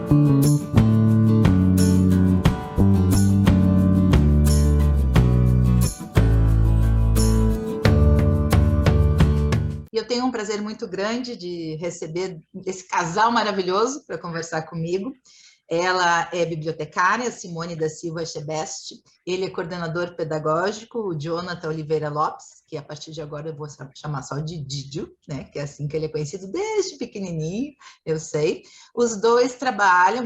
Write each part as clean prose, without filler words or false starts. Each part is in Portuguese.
E eu tenho um prazer muito grande de receber esse casal maravilhoso para conversar comigo. Ela é bibliotecária, Simone da Silva Chebest. Ele é coordenador pedagógico, o Jonathan Oliveira Lopes, que a partir de agora eu vou chamar só de Didio, né? Que é assim que ele é conhecido desde pequenininho, eu sei. Os dois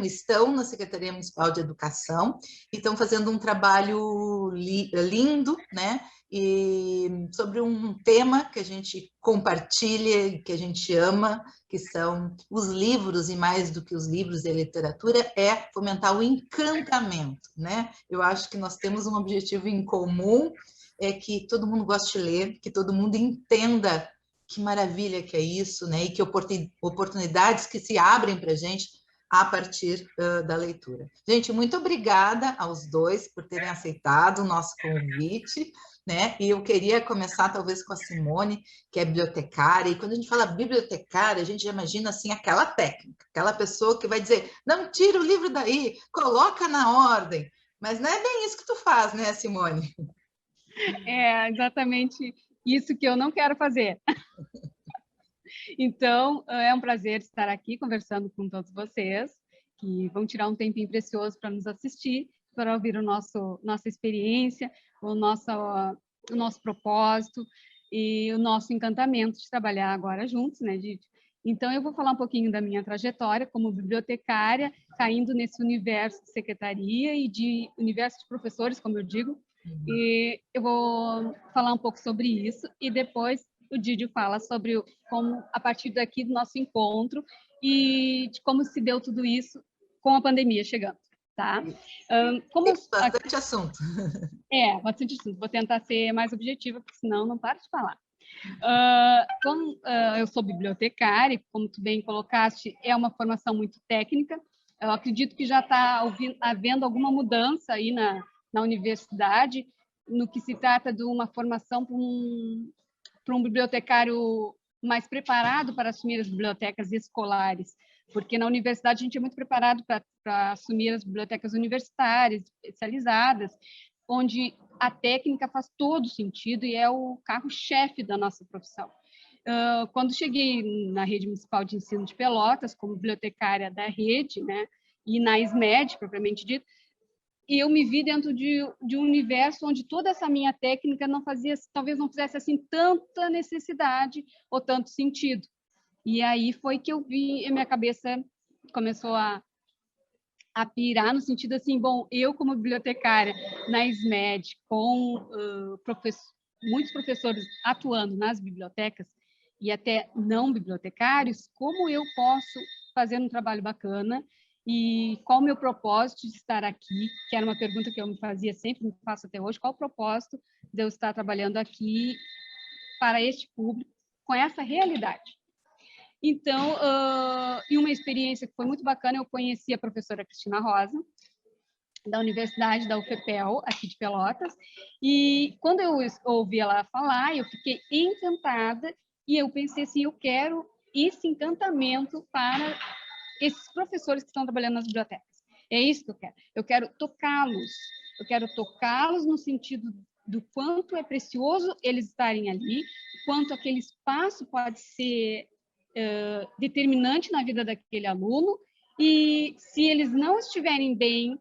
estão na Secretaria Municipal de Educação e estão fazendo um trabalho lindo, né? E sobre um tema que a gente compartilha, que a gente ama, que são os livros, e mais do que os livros e a literatura, é fomentar o encantamento, né? Eu acho que nós temos um objetivo em comum, é que todo mundo goste de ler, que todo mundo entenda que maravilha que é isso, né? E que oportunidades que se abrem para a gente a partir da leitura. Gente, muito obrigada aos dois por terem aceitado o nosso convite, né? E eu queria começar talvez com a Simone, que é bibliotecária, e quando a gente fala bibliotecária, a gente já imagina assim aquela técnica, aquela pessoa que vai dizer, não tira o livro daí, coloca na ordem, mas não é bem isso que tu faz, né, Simone? É exatamente isso que eu não quero fazer. Então, é um prazer estar aqui conversando com todos vocês, que vão tirar um tempinho precioso para nos assistir, para ouvir nossa experiência, o nosso propósito e o nosso encantamento de trabalhar agora juntos, né, Didi? Então, eu vou falar um pouquinho da minha trajetória como bibliotecária, caindo nesse universo de secretaria e de universo de professores, como eu digo, e eu vou falar um pouco sobre isso e depois o Didi fala sobre como, a partir daqui do nosso encontro e de como se deu tudo isso com a pandemia chegando, tá? Tem bastante assunto. Bastante assunto. Vou tentar ser mais objetiva, porque senão não paro de falar. Como eu sou bibliotecária, como tu bem colocaste, é uma formação muito técnica. Eu acredito que já está havendo alguma mudança aí na universidade, no que se trata de uma formação para um bibliotecário mais preparado para assumir as bibliotecas escolares, porque na universidade a gente é muito preparado para assumir as bibliotecas universitárias, especializadas, onde a técnica faz todo sentido e é o carro-chefe da nossa profissão. Quando cheguei na Rede Municipal de Ensino de Pelotas, como bibliotecária da rede, né, e na SMED, propriamente dito, e eu me vi dentro de um universo onde toda essa minha técnica talvez não fizesse assim tanta necessidade ou tanto sentido. E aí foi que eu vi, a minha cabeça começou a pirar no sentido assim, bom, eu como bibliotecária na SMED, com muitos professores atuando nas bibliotecas e até não bibliotecários, como eu posso fazer um trabalho bacana e qual o meu propósito de estar aqui, que era uma pergunta que eu me fazia sempre, me faço até hoje, qual o propósito de eu estar trabalhando aqui para este público, com essa realidade. Então, em uma experiência que foi muito bacana, eu conheci a professora Cristina Rosa, da Universidade da UFPEL, aqui de Pelotas, e quando eu ouvi ela falar, eu fiquei encantada, e eu pensei assim, eu quero esse encantamento para esses professores que estão trabalhando nas bibliotecas. É isso que eu quero tocá-los no sentido do quanto é precioso eles estarem ali, quanto aquele espaço pode ser determinante na vida daquele aluno, e se eles não estiverem bem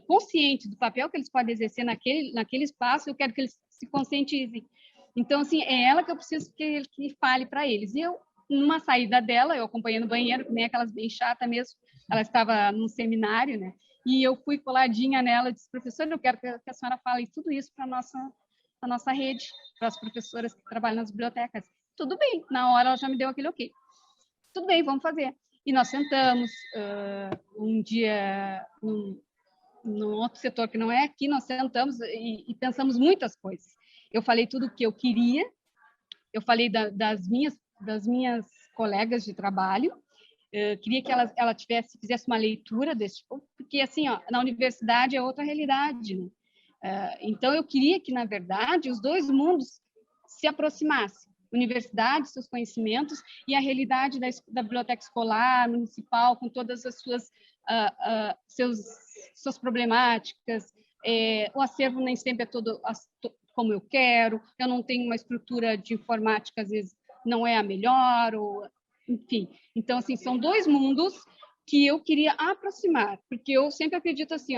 conscientes do papel que eles podem exercer naquele espaço, eu quero que eles se conscientizem. Então, assim, é ela que eu preciso que fale para eles. E eu, numa saída dela, eu acompanhei no banheiro, que nem aquelas bem chata mesmo, ela estava num seminário, né? E eu fui coladinha nela e disse, professora, eu quero que a senhora fale tudo isso para a nossa rede, para as professoras que trabalham nas bibliotecas. Tudo bem, na hora ela já me deu aquele ok. Tudo bem, vamos fazer. E nós sentamos um dia num outro setor que não é aqui, nós sentamos e pensamos muitas coisas. Eu falei tudo o que eu queria, eu falei das minhas colegas de trabalho, queria que ela fizesse uma leitura desse tipo, porque assim, ó, na universidade é outra realidade, né? Então eu queria que, na verdade, os dois mundos se aproximassem. universidade, seus conhecimentos, e a realidade da biblioteca escolar, municipal, com todas as suas problemáticas. O acervo nem sempre é todo como eu quero, eu não tenho uma estrutura de informática, às vezes não é a melhor, enfim. Então, assim, são dois mundos que eu queria aproximar, porque eu sempre acredito assim,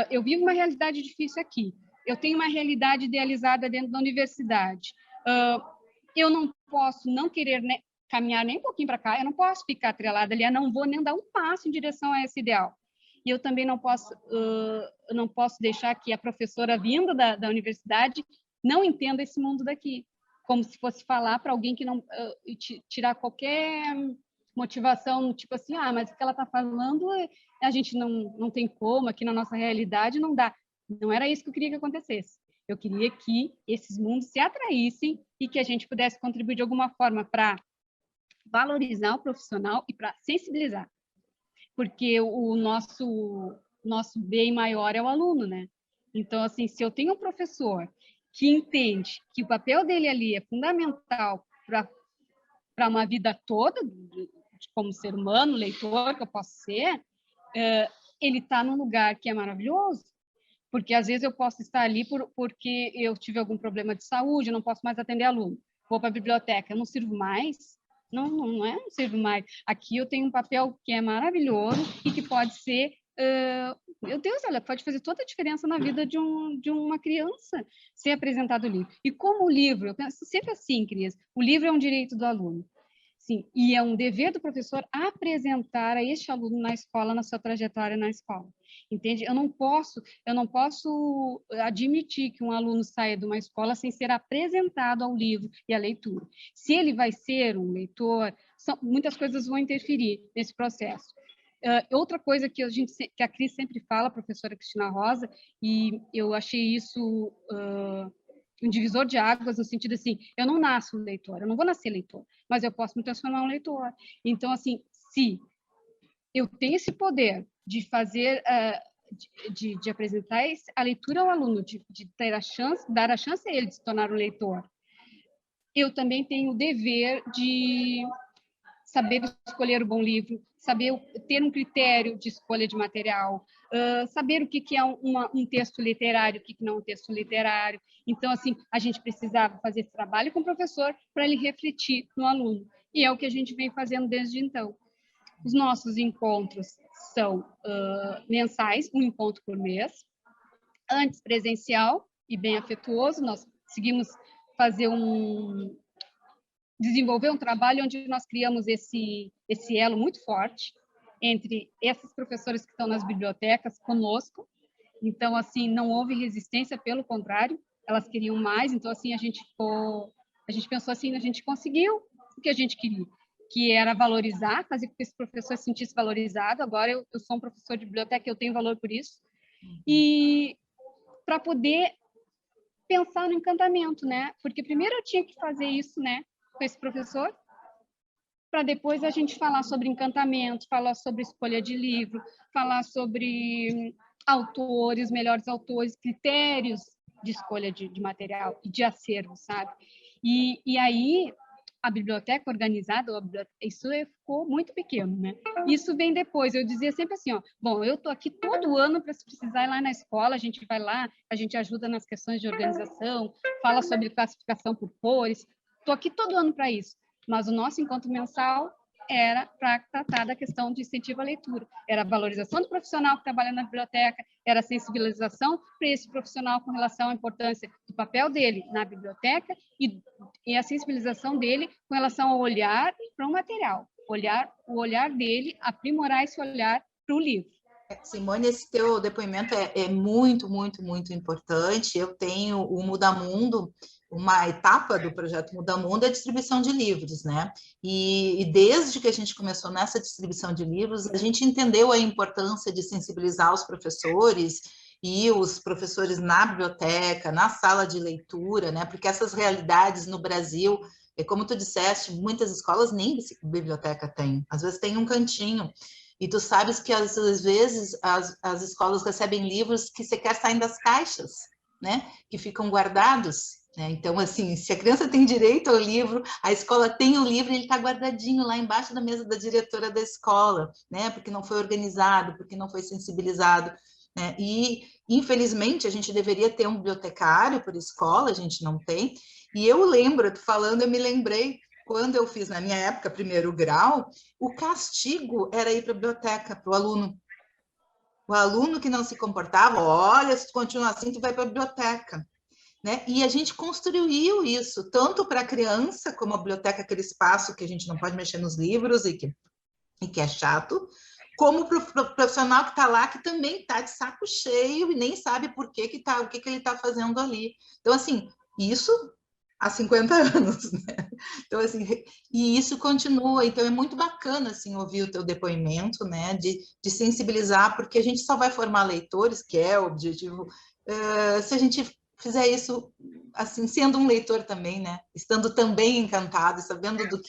eu vivo uma realidade difícil aqui, eu tenho uma realidade idealizada dentro da universidade, eu não posso não querer caminhar nem um pouquinho para cá, eu não posso ficar atrelada ali, eu não vou nem dar um passo em direção a esse ideal. E eu também não posso deixar que a professora vinda da universidade não entenda esse mundo daqui, como se fosse falar para alguém que não tirar qualquer motivação, tipo assim, mas o que ela está falando, a gente não tem como, aqui na nossa realidade não dá. Não era isso que eu queria que acontecesse. Eu queria que esses mundos se atraíssem e que a gente pudesse contribuir de alguma forma para valorizar o profissional e para sensibilizar. Porque o nosso bem maior é o aluno, né? Então, assim, se eu tenho um professor que entende que o papel dele ali é fundamental para uma vida toda, como ser humano, leitor, que eu posso ser, ele está num lugar que é maravilhoso, porque às vezes eu posso estar ali porque eu tive algum problema de saúde, eu não posso mais atender aluno, vou para a biblioteca, eu não sirvo mais? Não sirvo mais. Aqui eu tenho um papel que é maravilhoso e que pode ser, meu Deus, ela pode fazer toda a diferença na vida de uma criança, ser apresentado o livro. E como o livro, eu penso sempre assim, Cris, o livro é um direito do aluno. Sim, e é um dever do professor apresentar a este aluno na escola, na sua trajetória na escola. Entende? Eu não posso admitir que um aluno saia de uma escola sem ser apresentado ao livro e à leitura. Se ele vai ser um leitor, muitas coisas vão interferir nesse processo. Outra coisa que a Cris sempre fala, a professora Cristina Rosa, e eu achei isso um divisor de águas, no sentido assim, eu não nasço leitor, eu não vou nascer leitor, mas eu posso me transformar em um leitor. Então, assim, se eu tenho esse poder de fazer, de apresentar a leitura ao aluno, de ter dar a chance a ele de se tornar um leitor, eu também tenho o dever de saber escolher o bom livro, saber ter um critério de escolha de material, saber o que é um texto literário, o que não é um texto literário. Então, assim, a gente precisava fazer esse trabalho com o professor para ele refletir no aluno. E é o que a gente vem fazendo desde então. Os nossos encontros são mensais, um encontro por mês, antes presencial e bem afetuoso. Nós seguimos desenvolver um trabalho onde nós criamos esse elo muito forte entre esses professores que estão nas bibliotecas conosco. Então, assim, não houve resistência, pelo contrário, elas queriam mais. Então, assim, a gente pensou assim, a gente conseguiu o que a gente queria, que era valorizar, fazer com que esse professor se sentisse valorizado. Agora eu sou um professor de biblioteca, eu tenho valor por isso. E para poder pensar no encantamento, né? Porque primeiro eu tinha que fazer isso, né, com esse professor, para depois a gente falar sobre encantamento, falar sobre escolha de livro, falar sobre autores, melhores autores, critérios de escolha de material e de acervo, sabe? E aí a biblioteca organizada, isso ficou muito pequeno, né? Isso vem depois. Eu dizia sempre assim, bom, eu tô aqui todo ano para se precisar ir lá na escola, a gente vai lá, a gente ajuda nas questões de organização, fala sobre classificação por cores, tô aqui todo ano para isso. Mas o nosso encontro mensal era para tratar da questão de incentivo à leitura. Era a valorização do profissional que trabalha na biblioteca, era a sensibilização para esse profissional com relação à importância do papel dele na biblioteca e a sensibilização dele com relação ao olhar para o material, o olhar dele, aprimorar esse olhar para o livro. Simone, esse teu depoimento é muito, muito, muito importante. Eu tenho o Muda Mundo, uma etapa do projeto Muda Mundo é a distribuição de livros, né? E desde que a gente começou nessa distribuição de livros, a gente entendeu a importância de sensibilizar os professores e os professores na biblioteca, na sala de leitura, né? Porque essas realidades no Brasil, como tu disseste, muitas escolas nem biblioteca têm. Às vezes tem um cantinho. E tu sabes que, às vezes, as escolas recebem livros que sequer saem das caixas, né? Que ficam guardados né? Então, assim, se a criança tem direito ao livro, a escola tem o livro, ele está guardadinho lá embaixo da mesa da diretora da escola, né? Porque não foi organizado, porque não foi sensibilizado, né? E, infelizmente, a gente deveria ter um bibliotecário por escola, a gente não tem. E eu lembro, falando, eu me lembrei, quando eu fiz, na minha época, primeiro grau, o castigo era ir para a biblioteca, para o aluno. O aluno que não se comportava, olha, se tu continua assim, tu vai para a biblioteca. Né? E a gente construiu isso, tanto para a criança, como a biblioteca, aquele espaço que a gente não pode mexer nos livros e que é chato, como para o profissional que está lá, que também está de saco cheio e nem sabe por que, que tá, o que, que ele está fazendo ali. Então, assim, isso há 50 anos, né? Então, assim, e isso continua. Então, é muito bacana, assim, ouvir o teu depoimento, né? De sensibilizar, porque a gente só vai formar leitores, que é o objetivo, se a gente fizer isso, assim, sendo um leitor também, né? Estando também encantado, sabendo do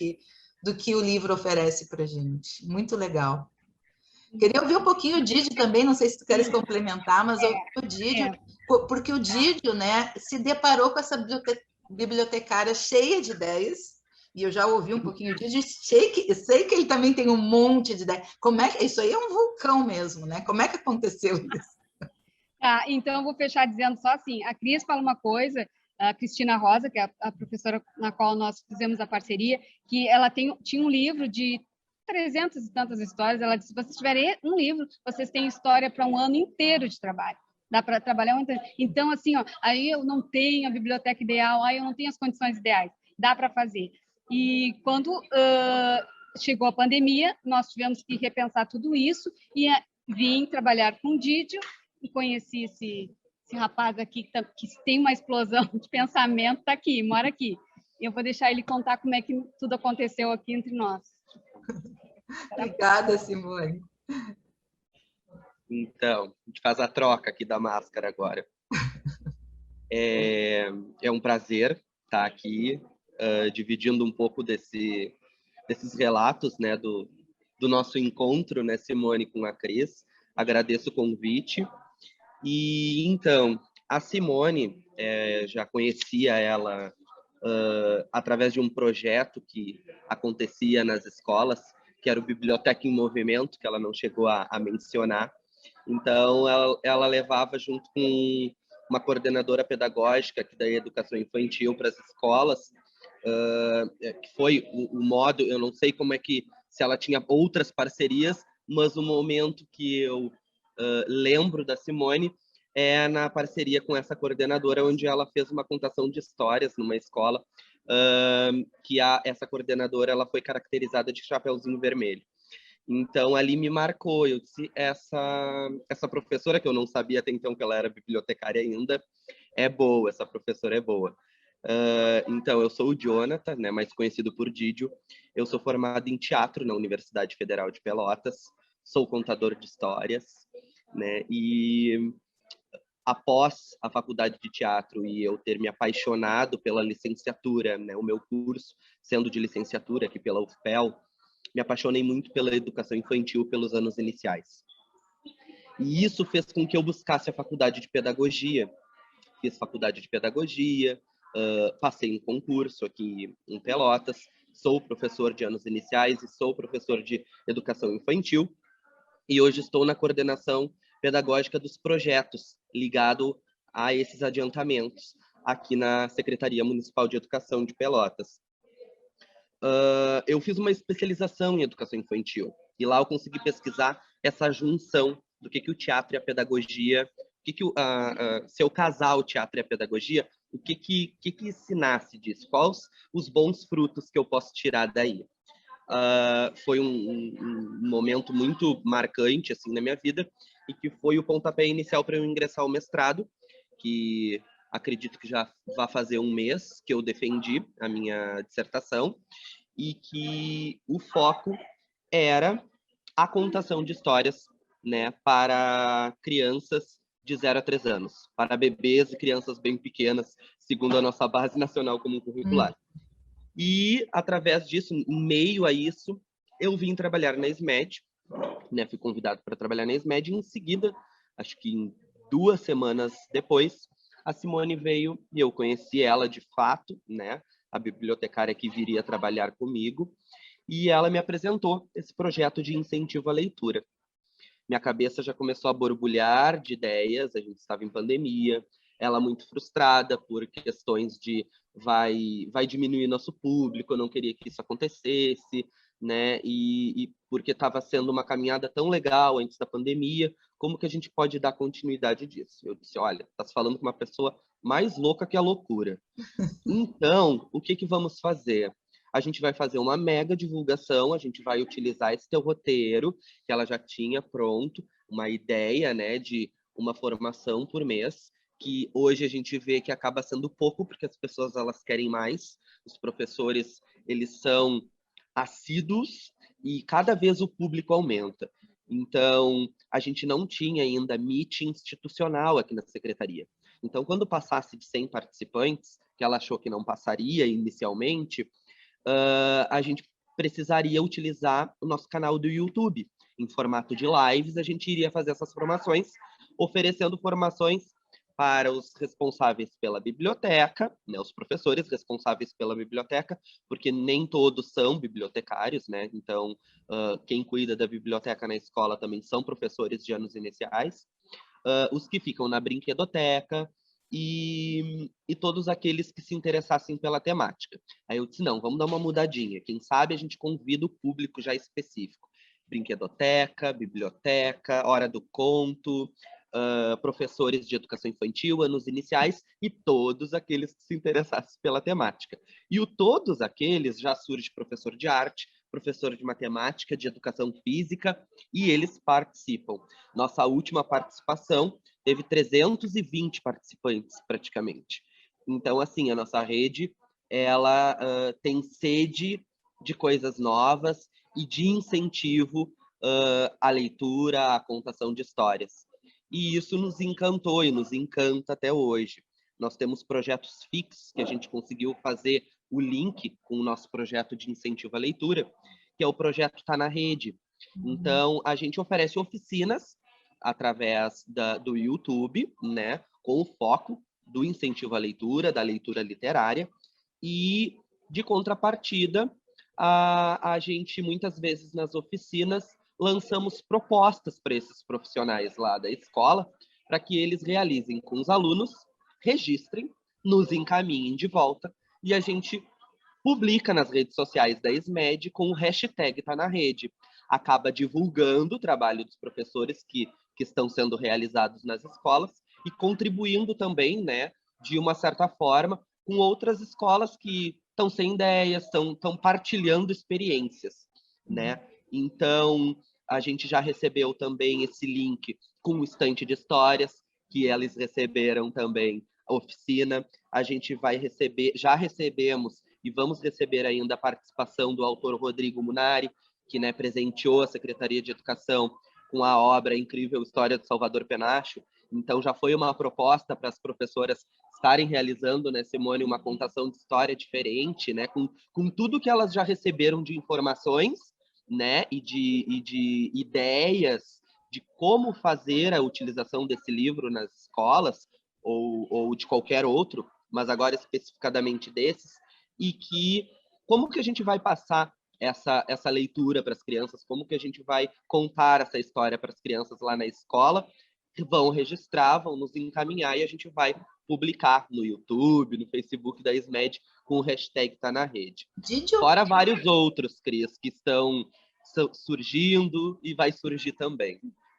que o livro oferece para a gente. Muito legal. Queria ouvir um pouquinho o Didio também, não sei se tu queres complementar, mas o Didio, É, porque o Didio, né, se deparou com essa bibliotecária cheia de ideias, e eu já ouvi um pouquinho disso, sei que ele também tem um monte de ideias. Como é que isso aí é um vulcão mesmo, né? Como é que aconteceu isso? tá, então eu vou fechar dizendo só assim, a Cris fala uma coisa, a Cristina Rosa, que é a professora na qual nós fizemos a parceria, que ela tinha um livro de 300 e tantas histórias, ela disse, se vocês tiverem um livro, vocês têm história para um ano inteiro de trabalho. Dá para trabalhar um inteiro. Então, assim, ó, aí eu não tenho a biblioteca ideal, aí eu não tenho as condições ideais. Dá para fazer. E quando chegou a pandemia, nós tivemos que repensar tudo isso e vim trabalhar com o Didio e conheci esse rapaz aqui que tem uma explosão de pensamento, está aqui, mora aqui. Eu vou deixar ele contar como é que tudo aconteceu aqui entre nós. Obrigada, Simone. Então, a gente faz a troca aqui da máscara agora. É um prazer estar aqui, dividindo um pouco desses relatos, né, do nosso encontro, né, Simone, com a Cris. Agradeço o convite. E, então, a Simone, já conhecia ela através de um projeto que acontecia nas escolas, que era o Biblioteca em Movimento, que ela não chegou a mencionar. Então, ela levava junto com uma coordenadora pedagógica aqui da educação infantil para as escolas, que foi o modo, eu não sei como é que, se ela tinha outras parcerias, mas o momento que eu lembro da Simone é na parceria com essa coordenadora, onde ela fez uma contação de histórias numa escola, que essa coordenadora ela foi caracterizada de Chapeuzinho Vermelho. Então, ali me marcou. Eu disse, essa professora, que eu não sabia até então que ela era bibliotecária ainda, é boa, essa professora é boa. Então, eu sou o Jonathan, né, mais conhecido por Didio. Eu sou formado em teatro na Universidade Federal de Pelotas. Sou contador de histórias, né, e após a faculdade de teatro e eu ter me apaixonado pela licenciatura, né, o meu curso sendo de licenciatura aqui pela UFPEL, me apaixonei muito pela educação infantil pelos anos iniciais. E isso fez com que eu buscasse a faculdade de pedagogia. Fiz faculdade de pedagogia, passei um concurso aqui em Pelotas, sou professor de anos iniciais e sou professor de educação infantil. E hoje estou na coordenação pedagógica dos projetos ligado a esses adiantamentos aqui na Secretaria Municipal de Educação de Pelotas. Eu fiz uma especialização em educação infantil e lá eu consegui pesquisar essa junção do que o teatro e a pedagogia, se eu casar o teatro e a pedagogia, o que se nasce disso? Quais os bons frutos que eu posso tirar daí? Foi um momento muito marcante assim na minha vida e que foi o pontapé inicial para eu ingressar ao mestrado, que acredito que já vai fazer um mês que eu defendi a minha dissertação e que o foco era a contação de histórias, né, para crianças de 0 a 3 anos, para bebês e crianças bem pequenas, segundo a nossa base nacional comum curricular. E, através disso, em meio a isso, eu vim trabalhar na SMED, né? Fui convidado para trabalhar na SMED e, em seguida, acho que em 2 semanas depois, a Simone veio e eu conheci ela de fato, né? A bibliotecária que viria trabalhar comigo, e ela me apresentou esse projeto de incentivo à leitura. Minha cabeça já começou a borbulhar de ideias, a gente estava em pandemia, ela muito frustrada por questões de vai diminuir nosso público, eu não queria que isso acontecesse, né? E porque estava sendo uma caminhada tão legal antes da pandemia, como que a gente pode dar continuidade disso? Eu disse, olha, tá se falando com uma pessoa mais louca que a loucura. Então, o que vamos fazer? A gente vai fazer uma mega divulgação, a gente vai utilizar esse teu roteiro, que ela já tinha pronto, uma ideia, né, de uma formação por mês, que hoje a gente vê que acaba sendo pouco, porque as pessoas elas querem mais, os professores, eles são assíduos e cada vez o público aumenta. Então, a gente não tinha ainda meet institucional aqui na secretaria. Então, quando passasse de 100 participantes, que ela achou que não passaria inicialmente, a gente precisaria utilizar o nosso canal do YouTube. Em formato de lives, a gente iria fazer essas formações, oferecendo formações para os responsáveis pela biblioteca, né, os professores responsáveis pela biblioteca, porque nem todos são bibliotecários, né? Então, quem cuida da biblioteca na escola também são professores de anos iniciais, os que ficam na brinquedoteca, e todos aqueles que se interessassem pela temática. Aí eu disse, não, vamos dar uma mudadinha. Quem sabe a gente convida o público já específico. Brinquedoteca, biblioteca, hora do conto, professores de educação infantil, anos iniciais e todos aqueles que se interessassem pela temática. E o todos aqueles já surge professor de arte, professor de matemática, de educação física, e eles participam. Nossa última participação teve 320 participantes, praticamente. Então, assim, a nossa rede, ela tem sede de coisas novas e de incentivo à leitura, à contação de histórias. E isso nos encantou e nos encanta até hoje. Nós temos projetos fixos que a gente conseguiu fazer o link com o nosso projeto de incentivo à leitura, que é o projeto Tá na Rede. Então, a gente oferece oficinas através do YouTube, né, com o foco do incentivo à leitura, da leitura literária, e, de contrapartida, a gente, muitas vezes, nas oficinas, lançamos propostas para esses profissionais lá da escola, para que eles realizem com os alunos, registrem, nos encaminhem de volta, e a gente publica nas redes sociais da SMED com o hashtag Tá na Rede. Acaba divulgando o trabalho dos professores que estão sendo realizados nas escolas e contribuindo também, né, de uma certa forma, com outras escolas que estão sem ideias, estão partilhando experiências, né? Então, a gente já recebeu também esse link com o estante de histórias, que eles receberam também a oficina. A gente vai receber, já recebemos e vamos receber ainda a participação do autor Rodrigo Munari, que, né, presenteou a Secretaria de Educação com a obra incrível História de Salvador Penacho. Então, já foi uma proposta para as professoras estarem realizando, né, Simone, uma contação de história diferente, né, com tudo que elas já receberam de informações, né, e de ideias de como fazer a utilização desse livro nas escolas, ou de qualquer outro, mas agora especificadamente desses, e que como que a gente vai passar essa leitura para as crianças, como que a gente vai contar essa história para as crianças lá na escola, vão registrar, vão nos encaminhar e a gente vai publicar no YouTube, no Facebook da SMED, com o hashtag Tá na Rede. Fora vários outros, Cris, que estão surgindo e vai surgir também.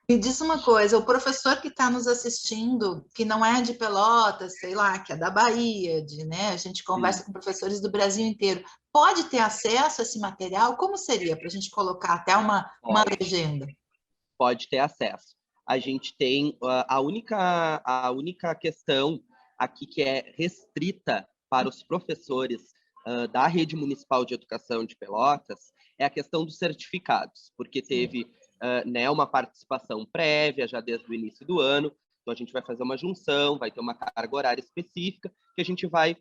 Me diz uma coisa, o professor que está nos assistindo, que não é de Pelotas, sei lá, que é da Bahia, né? A gente conversa com professores do Brasil inteiro, pode ter acesso a esse material? Como seria para a gente colocar até uma legenda? Pode ter acesso. A gente tem a única questão aqui que é restrita para os professores da Rede Municipal de Educação de Pelotas é a questão dos certificados, porque teve né, uma participação prévia já desde o início do ano, então a gente vai fazer uma junção, vai ter uma carga horária específica que a gente vai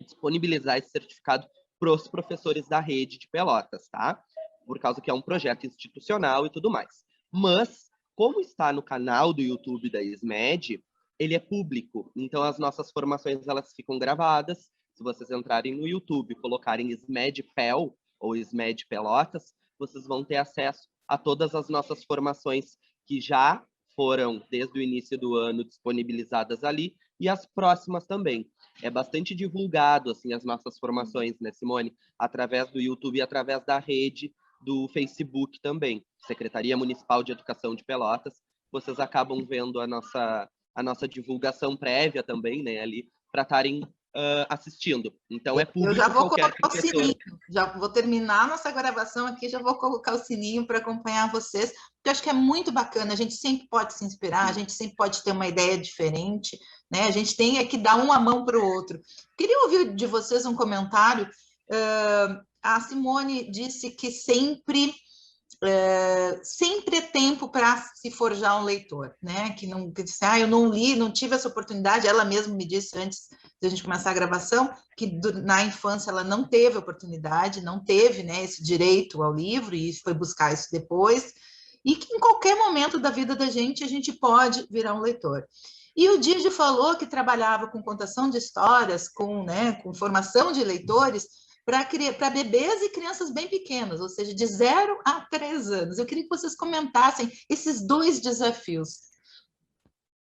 disponibilizar esse certificado para os professores da rede de Pelotas, tá? Por causa que é um projeto institucional e tudo mais. Mas, como está no canal do YouTube da SMED, ele é público, então as nossas formações elas ficam gravadas. Se vocês entrarem no YouTube e colocarem SMED PEL ou SMED Pelotas, vocês vão ter acesso a todas as nossas formações que já foram, desde o início do ano, disponibilizadas ali, e as próximas também. É bastante divulgado assim, as nossas formações, né, Simone? Através do YouTube e através da rede do Facebook também. Secretaria Municipal de Educação de Pelotas. Vocês acabam vendo a nossa divulgação prévia também, né, ali, para estarem assistindo. Então, é público. Eu já vou qualquer colocar professor. o sininho, já vou terminar a nossa gravação aqui, já vou colocar o sininho para acompanhar vocês, porque eu acho que é muito bacana, a gente sempre pode se inspirar, a gente sempre pode ter uma ideia diferente, né? A gente tem que dar uma mão para o outro. Queria ouvir de vocês um comentário. A Simone disse que sempre é tempo para se forjar um leitor, né? Que não, que disse, eu não li, não tive essa oportunidade. Ela mesma me disse antes de a gente começar a gravação que na infância ela não teve oportunidade, não teve, né, esse direito ao livro e foi buscar isso depois. E que em qualquer momento da vida da gente a gente pode virar um leitor. E o Didi falou que trabalhava com contação de histórias, com formação de leitores, para bebês e crianças bem pequenas, ou seja, de 0 a 3 anos. Eu queria que vocês comentassem esses dois desafios.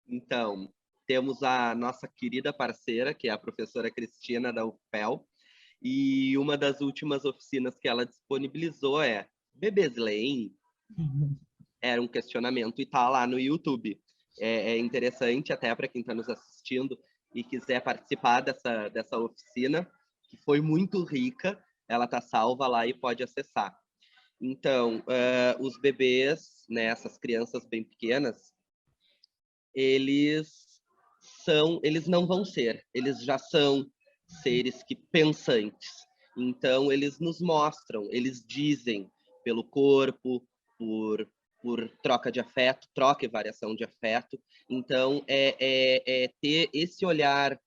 Então, temos a nossa querida parceira, que é a professora Cristina da UFPEL, e uma das últimas oficinas que ela disponibilizou é Bebês Leem? Era um questionamento e está lá no YouTube. É interessante até para quem está nos assistindo e quiser participar dessa oficina, que foi muito rica, ela está salva lá e pode acessar. Então, os bebês, né, essas crianças bem pequenas, eles não vão ser, eles já são seres pensantes. Então, eles nos mostram, eles dizem pelo corpo, por troca de afeto, troca e variação de afeto. Então, ter esse olhar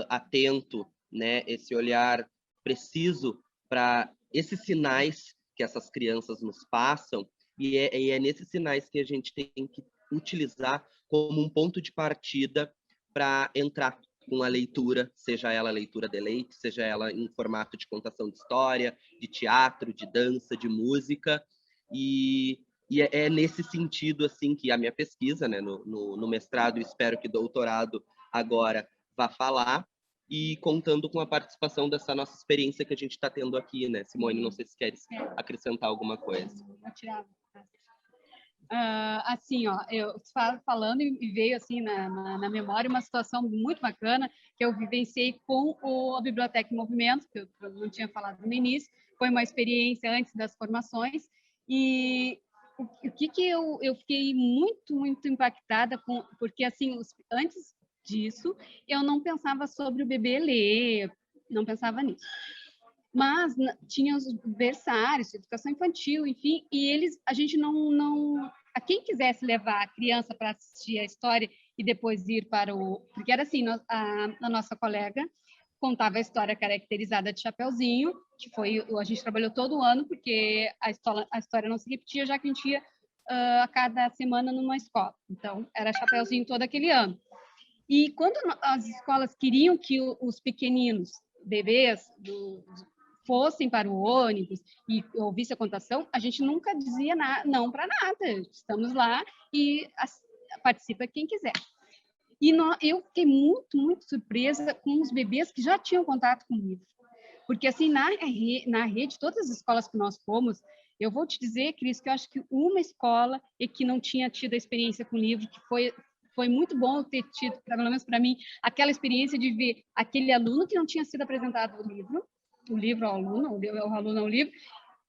atento, né? Esse olhar preciso para esses sinais que essas crianças nos passam, e é nesses sinais que a gente tem que utilizar como um ponto de partida para entrar com a leitura, seja ela leitura de leite, seja ela em formato de contação de história, de teatro, de dança, de música, e é nesse sentido assim que a minha pesquisa, né, no mestrado, espero que doutorado agora vá falar, e contando com a participação dessa nossa experiência que a gente está tendo aqui, né, Simone? Não sei se queres acrescentar alguma coisa. Vou tirar. Assim, ó, eu falando e veio assim na memória uma situação muito bacana que eu vivenciei com a Biblioteca em Movimento, que eu não tinha falado no início. Foi uma experiência antes das formações, e o que eu fiquei muito impactada com, porque assim, antes disso eu não pensava sobre o bebê ler, não pensava nisso. Mas tinha os berçários, educação infantil, enfim, e a gente não a quem quisesse levar a criança para assistir a história e depois ir para porque era assim, a nossa colega contava a história caracterizada de Chapeuzinho, que a gente trabalhou todo ano, porque a história não se repetia, já que a gente ia a cada semana numa escola. Então, era Chapeuzinho todo aquele ano. E quando as escolas queriam que os pequeninos, bebês, fossem para o ônibus e ouvissem a contação, a gente nunca dizia não para nada. Estamos lá e participa quem quiser. E eu fiquei muito surpresa com os bebês que já tinham contato com o livro. Porque, assim, na rede, todas as escolas que nós fomos, eu vou te dizer, Cris, que eu acho que uma escola que não tinha tido a experiência com o livro, que foi muito bom ter tido, pelo menos para mim, aquela experiência de ver aquele aluno que não tinha sido apresentado o livro ao aluno, o aluno ao livro,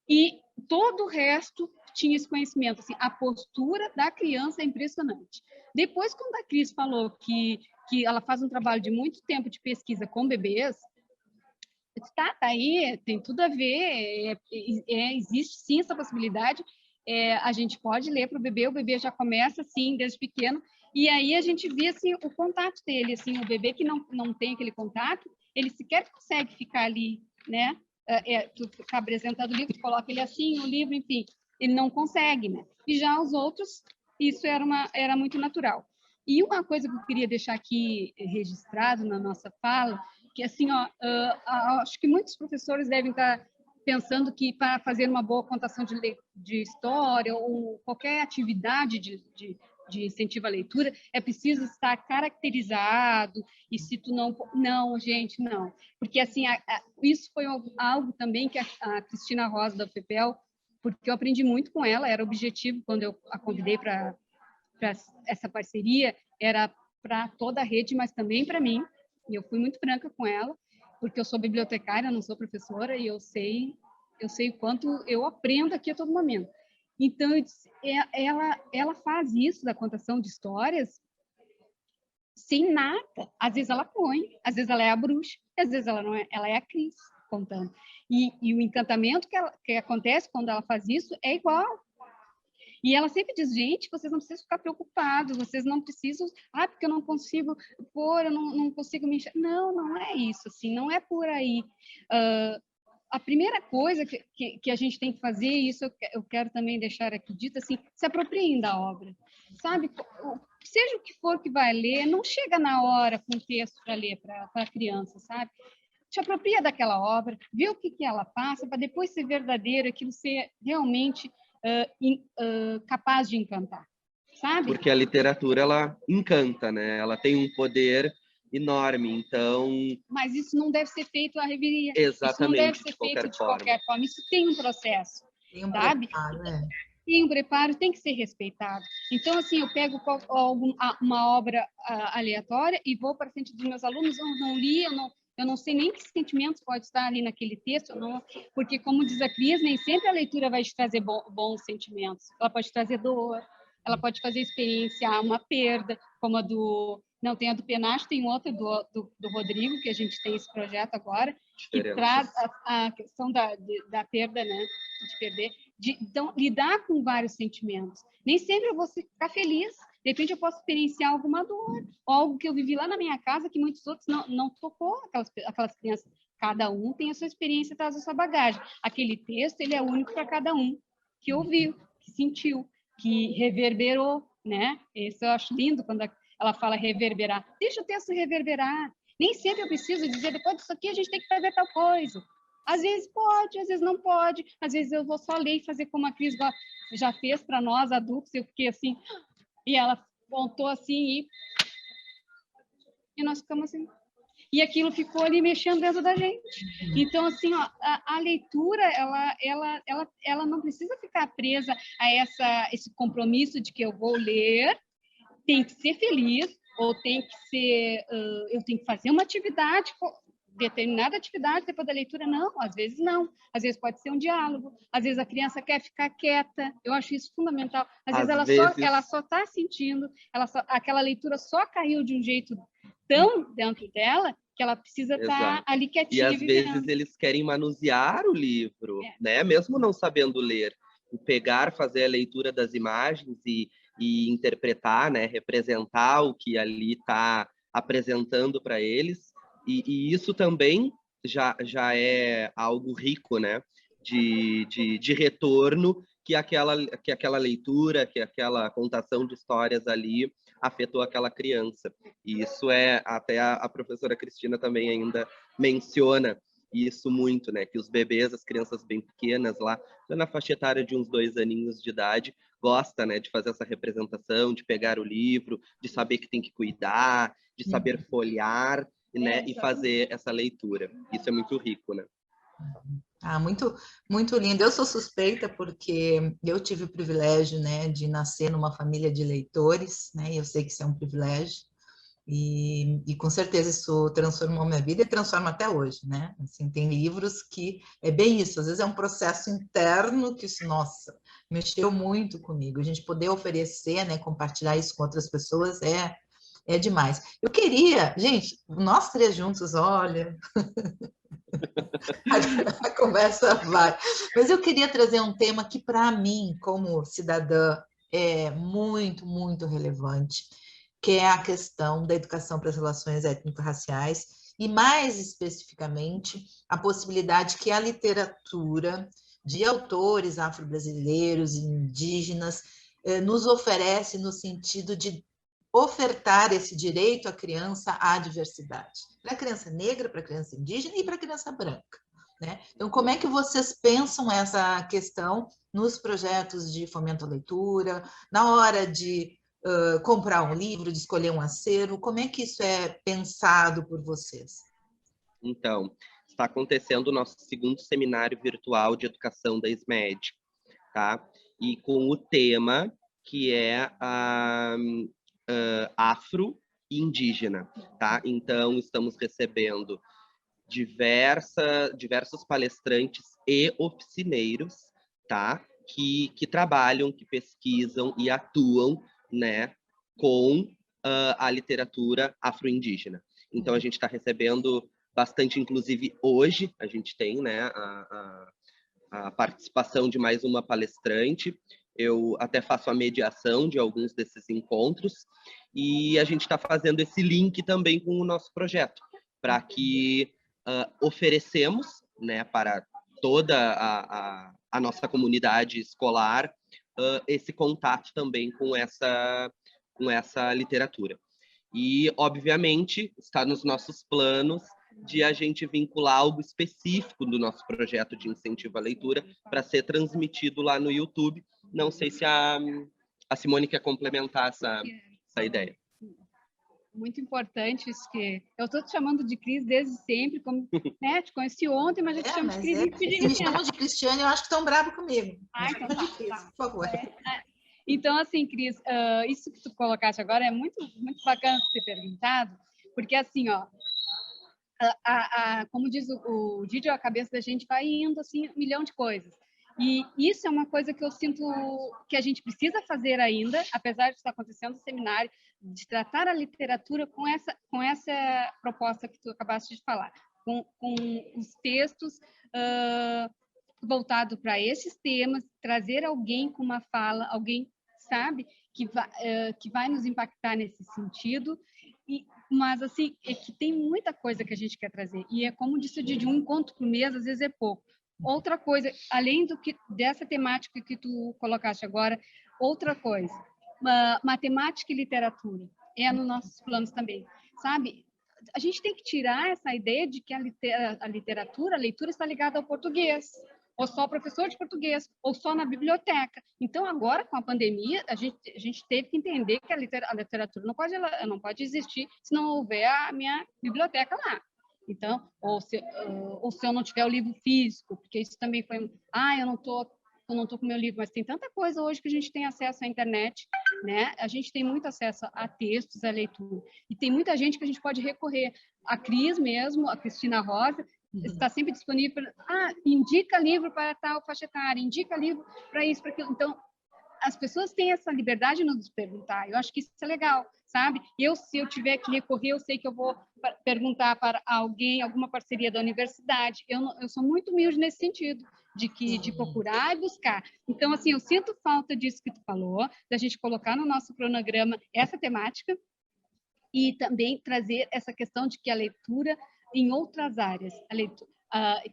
e todo o resto tinha esse conhecimento. Assim, a postura da criança é impressionante. Depois, quando a Cris falou que ela faz um trabalho de muito tempo de pesquisa com bebês, tá aí, tem tudo a ver, existe sim essa possibilidade, a gente pode ler para o bebê já começa assim, desde pequeno, e aí a gente vê assim, o contato dele, assim, o bebê que não tem aquele contato, ele sequer consegue ficar ali, né? Tu está apresentando o livro, tu coloca ele assim, o livro, enfim, ele não consegue, né? E já os outros, isso era muito natural. E uma coisa que eu queria deixar aqui registrado na nossa fala, que assim, ó, acho que muitos professores devem estar pensando que para fazer uma boa contação de história ou qualquer atividade de incentivo à leitura, é preciso estar caracterizado, e se tu não... Não, gente, não. Porque, assim, isso foi algo também que a Cristina Rosa, da FEPEL, porque eu aprendi muito com ela, era objetivo quando eu a convidei para essa parceria, era para toda a rede, mas também para mim, e eu fui muito franca com ela, porque eu sou bibliotecária, não sou professora, e eu sei o quanto eu aprendo aqui a todo momento. Então, ela faz isso da contação de histórias sem nada. Às vezes ela põe, às vezes ela é a bruxa, às vezes ela não é, ela é a Cris contando. E o encantamento que acontece quando ela faz isso é igual. E ela sempre diz, gente, vocês não precisam ficar preocupados, vocês não precisam, porque eu não consigo pôr, eu não consigo me enxergar. Não, não é isso, assim, não é por aí. A primeira coisa que a gente tem que fazer, e isso eu quero também deixar aqui dito, assim, se apropriem da obra, sabe? Seja o que for que vai ler, não chega na hora com o texto para ler para a criança, sabe? Te apropria daquela obra, vê o que ela passa, para depois ser verdadeiro, aquilo ser realmente capaz de encantar, sabe? Porque a literatura, ela encanta, né? Ela tem um poder enorme, então... Mas isso não deve ser feito à reveria. Exatamente, isso não deve ser feito de qualquer forma. Isso tem um processo, sabe? Preparo, Tem um preparo, tem que ser respeitado. Então, assim, eu pego uma obra aleatória e vou para frente dos meus alunos, eu não li, eu não sei nem que sentimentos pode estar ali naquele texto, porque, como diz a Cris, nem sempre a leitura vai te trazer bons sentimentos. Ela pode trazer dor, ela pode fazer experienciar uma perda, como a do... Não, tem a do Penacho, tem outra do Rodrigo, que a gente tem esse projeto agora, que traz a questão da perda, né? De perder. Então, lidar com vários sentimentos. Nem sempre eu vou ficar feliz. De repente, eu posso experienciar alguma dor, ou algo que eu vivi lá na minha casa, que muitos outros não tocou aquelas crianças. Cada um tem a sua experiência, traz a sua bagagem. Aquele texto, ele é único para cada um que ouviu, que sentiu, que reverberou, né? Isso eu acho lindo quando ela fala reverberar. Deixa o texto reverberar. Nem sempre eu preciso dizer, depois disso aqui a gente tem que fazer tal coisa. Às vezes pode, às vezes não pode. Às vezes eu vou só ler e fazer como a Cris já fez para nós, adultos. Eu fiquei assim, e ela montou assim, e nós ficamos assim. E aquilo ficou ali mexendo dentro da gente. Então, assim, ó, a leitura, ela não precisa ficar presa a esse compromisso de que eu vou ler, tem que ser feliz, ou tem que ser... eu tenho que fazer uma atividade, determinada atividade depois da leitura. Não, às vezes não. Às vezes pode ser um diálogo, às vezes a criança quer ficar quieta. Eu acho isso fundamental. Às vezes ela só está sentindo, aquela leitura só caiu de um jeito tão dentro dela que ela precisa estar ali quietinha. E às vezes eles querem manusear o livro, né? Mesmo não sabendo ler. Pegar, fazer a leitura das imagens e interpretar, né? Representar o que ali está apresentando para eles. E isso também já é algo rico, né? De retorno que aquela leitura, que aquela contação de histórias ali afetou aquela criança. E isso até a professora Cristina também ainda menciona isso muito, né? Que os bebês, as crianças bem pequenas lá, na faixa etária de uns 2 aninhos de idade, gosta, né, de fazer essa representação, de pegar o livro, de saber que tem que cuidar, de saber folhear, né, e fazer essa leitura. Isso é muito rico, né? Muito, muito lindo. Eu sou suspeita porque eu tive o privilégio, né, de nascer numa família de leitores, né, e eu sei que isso é um privilégio, e com certeza isso transformou minha vida e transforma até hoje, né? Assim, tem livros que é bem isso, às vezes é um processo interno que isso, nossa, mexeu muito comigo. A gente poder oferecer, né, compartilhar isso com outras pessoas é demais. Eu queria, gente, nós 3 juntos, olha, a conversa vai. Mas eu queria trazer um tema que, para mim, como cidadã, é muito, muito relevante, que é a questão da educação para as relações étnico-raciais e, mais especificamente, a possibilidade que a literatura de autores afro-brasileiros e indígenas nos oferece no sentido de ofertar esse direito à criança à diversidade, para a criança negra, para a criança indígena e para a criança branca, né? Então, como é que vocês pensam essa questão nos projetos de fomento à leitura, na hora de comprar um livro, de escolher um acervo, como é que isso é pensado por vocês? Então, está acontecendo o nosso segundo seminário virtual de educação da SMED, tá? E com o tema que é afro e indígena, tá? Então, estamos recebendo diversos palestrantes e oficineiros, tá? Que trabalham, que pesquisam e atuam, né, com a literatura afro-indígena. Então, a gente está recebendo bastante, inclusive hoje, a gente tem, né, a participação de mais uma palestrante. Eu até faço a mediação de alguns desses encontros e a gente está fazendo esse link também com o nosso projeto, para que oferecemos, né, para toda a nossa comunidade escolar esse contato também com essa literatura. E, obviamente, está nos nossos planos de a gente vincular algo específico do nosso projeto de incentivo à leitura para ser transmitido lá no YouTube. Não sei se a Simone quer complementar essa ideia. Muito importante isso que... Eu estou te chamando de Cris desde sempre, como, né, te conheci ontem, mas eu te chamo de Cris. Se me chamam de Cristiane, eu acho que estão bravos comigo. Então tá, por favor. Então, assim, Cris, isso que tu colocaste agora é muito, muito bacana ter perguntado, porque, assim, ó, como diz o Didi, a cabeça da gente vai indo, assim, 1 milhão de coisas. E isso é uma coisa que eu sinto que a gente precisa fazer ainda, apesar de estar acontecendo no seminário, de tratar a literatura com essa proposta que tu acabaste de falar, com os textos voltados para esses temas, trazer alguém com uma fala, alguém, sabe, que vai nos impactar nesse sentido, mas, assim, é que tem muita coisa que a gente quer trazer, e é como disse o Didi, um encontro por mês, às vezes é pouco. Outra coisa, além dessa temática que tu colocaste agora, outra coisa, matemática e literatura, é nos nossos planos também, sabe? A gente tem que tirar essa ideia de que a leitura está ligada ao português, ou só professor de português, ou só na biblioteca. Então, agora, com a pandemia, a gente teve que entender que a literatura não pode existir se não houver a minha biblioteca lá. Então, ou se eu não tiver o livro físico, porque isso também foi... eu não tô com meu livro, mas tem tanta coisa hoje que a gente tem acesso à internet, né? A gente tem muito acesso a textos, a leitura. E tem muita gente que a gente pode recorrer. A Cris mesmo, a Cristina Rosa, está sempre disponível. Indica livro para tal faixa etária, indica livro para isso, para aquilo. Então, as pessoas têm essa liberdade de nos perguntar. Eu acho que isso é legal, sabe? Se eu tiver que recorrer, eu sei que eu vou perguntar para alguém, alguma parceria da universidade. Eu sou muito humilde nesse sentido, de procurar e buscar. Então, assim, eu sinto falta disso que tu falou, da gente colocar no nosso cronograma essa temática e também trazer essa questão de que a leitura em outras áreas.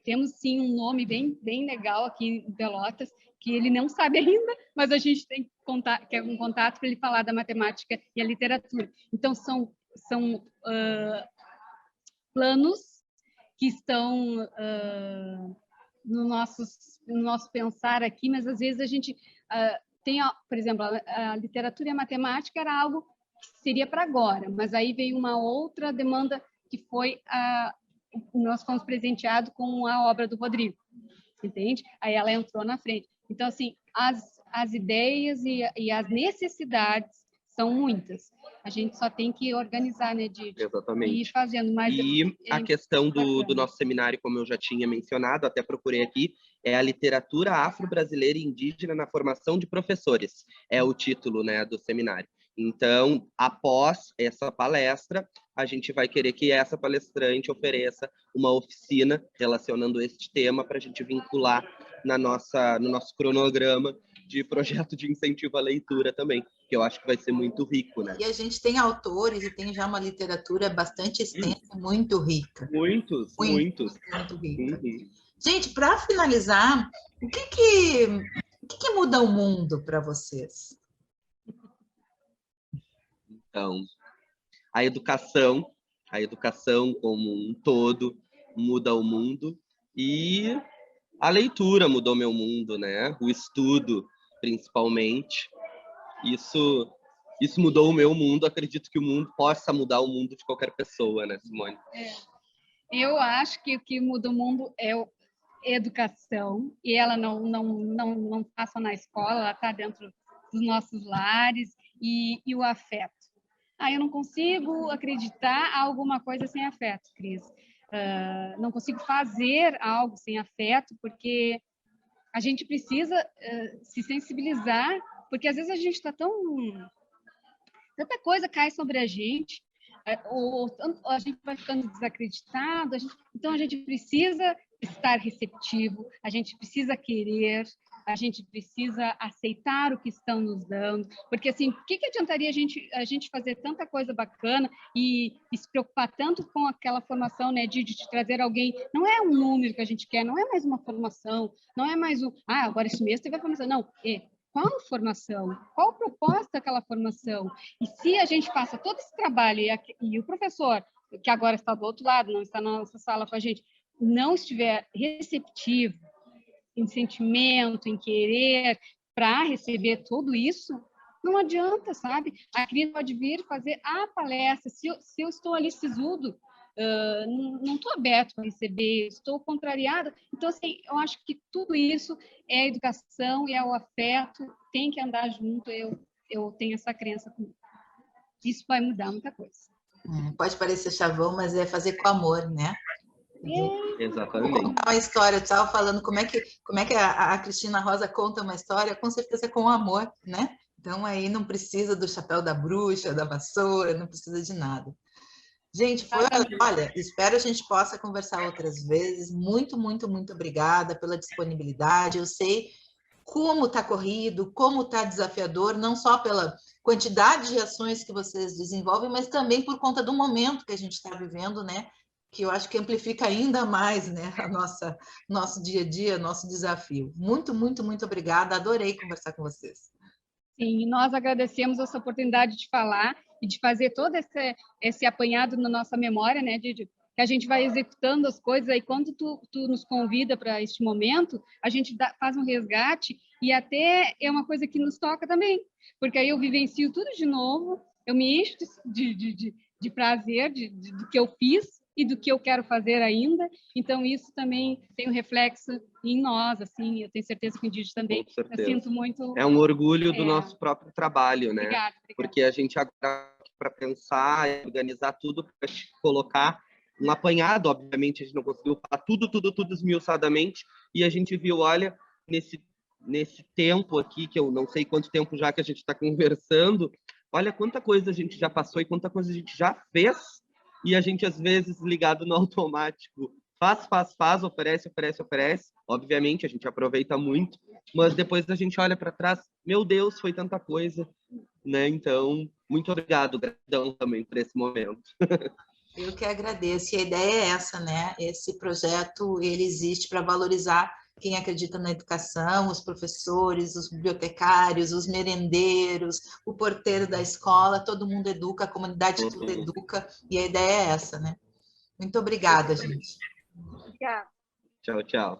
Temos, sim, um nome bem legal aqui em Pelotas, que ele não sabe ainda, mas a gente tem que é um contato para ele falar da matemática e a literatura. Então, são planos que estão no nosso pensar aqui, mas às vezes a gente tem, por exemplo, a literatura e a matemática era algo que seria para agora, mas aí veio uma outra demanda que foi nós fomos presenteados com a obra do Rodrigo, entende? Aí ela entrou na frente. Então, assim, as ideias e as necessidades são muitas. A gente só tem que organizar, né, Didi? Exatamente. E ir fazendo. Mas a questão do nosso seminário, como eu já tinha mencionado, até procurei aqui, é a literatura afro-brasileira e indígena na formação de professores. É o título, né, do seminário. Então, após essa palestra, a gente vai querer que essa palestrante ofereça uma oficina relacionando este tema para a gente vincular no nosso cronograma de projeto de incentivo à leitura também, que eu acho que vai ser muito rico, né? E a gente tem autores e tem já uma literatura bastante extensa, muito rica. Muitos. Muito rica. Uhum. Gente, para finalizar, o que muda o mundo para vocês? Então, a educação como um todo muda o mundo, e a leitura mudou meu mundo, né? O estudo, principalmente. Isso mudou o meu mundo. Acredito que o mundo possa mudar o mundo de qualquer pessoa, né, Simone? Eu acho que o que muda o mundo é a educação, e ela não está só na escola, ela está dentro dos nossos lares, e o afeto. Eu não consigo acreditar alguma coisa sem afeto, Cris. Não consigo fazer algo sem afeto, porque a gente precisa se sensibilizar, porque às vezes a gente está tanta coisa cai sobre a gente, ou a gente vai ficando desacreditado, então a gente precisa estar receptivo, a gente precisa querer, a gente precisa aceitar o que estão nos dando, porque assim, o que adiantaria a gente fazer tanta coisa bacana e se preocupar tanto com aquela formação, né, de trazer alguém, não é um número que a gente quer, não é mais uma formação, não é mais agora esse mês teve a formação, não, qual formação? Qual o propósito daquela formação? E se a gente passa todo esse trabalho e o professor, que agora está do outro lado, não está na nossa sala com a gente, não estiver receptivo em sentimento, em querer, para receber tudo isso, não adianta, sabe? A Cris pode vir fazer a palestra. Se eu estou ali sisudo, não estou aberto para receber, estou contrariada. Então, assim, eu acho que tudo isso é a educação e é o afeto, tem que andar junto. Eu tenho essa crença comigo. Isso vai mudar muita coisa. Pode parecer chavão, mas é fazer com amor, né? Exatamente. Vou contar uma história, eu estava falando como é que a Cristina Rosa conta uma história, com certeza com amor, né? Então aí não precisa do chapéu da bruxa, da vassoura, não precisa de nada. Gente, olha, espero a gente possa conversar outras vezes. Muito, muito, muito obrigada pela disponibilidade. Eu sei como está corrido, como está desafiador, não só pela quantidade de ações que vocês desenvolvem, mas também por conta do momento que a gente está vivendo, né? Que eu acho que amplifica ainda mais, né, nosso dia a dia, nosso desafio. Muito, muito, muito obrigada. Adorei conversar com vocês. Sim, nós agradecemos essa oportunidade de falar e de fazer todo esse apanhado na nossa memória, né, que a gente vai executando as coisas, aí quando tu nos convida para este momento, a gente faz um resgate, e até é uma coisa que nos toca também, porque aí eu vivencio tudo de novo, eu me encho de prazer do que eu fiz e do que eu quero fazer ainda, então isso também tem um reflexo em nós, assim, eu tenho certeza que o Didi também, eu sinto muito... É um orgulho do nosso próprio trabalho, né? Obrigada. Porque a gente agora, para pensar e organizar tudo, para colocar um apanhado, obviamente a gente não conseguiu falar tudo esmiuçadamente, e a gente viu, olha, nesse tempo aqui, que eu não sei quanto tempo já que a gente está conversando, olha quanta coisa a gente já passou e quanta coisa a gente já fez, e a gente, às vezes, ligado no automático, faz, oferece. Obviamente, a gente aproveita muito, mas depois a gente olha para trás, meu Deus, foi tanta coisa, né? Então, muito obrigado, gratidão também por esse momento. Eu que agradeço. E a ideia é essa, né? Esse projeto, ele existe para valorizar quem acredita na educação, os professores, os bibliotecários, os merendeiros, o porteiro da escola, todo mundo educa, a comunidade toda educa, e a ideia é essa, né? Muito obrigada, gente. Obrigada. Tchau, tchau.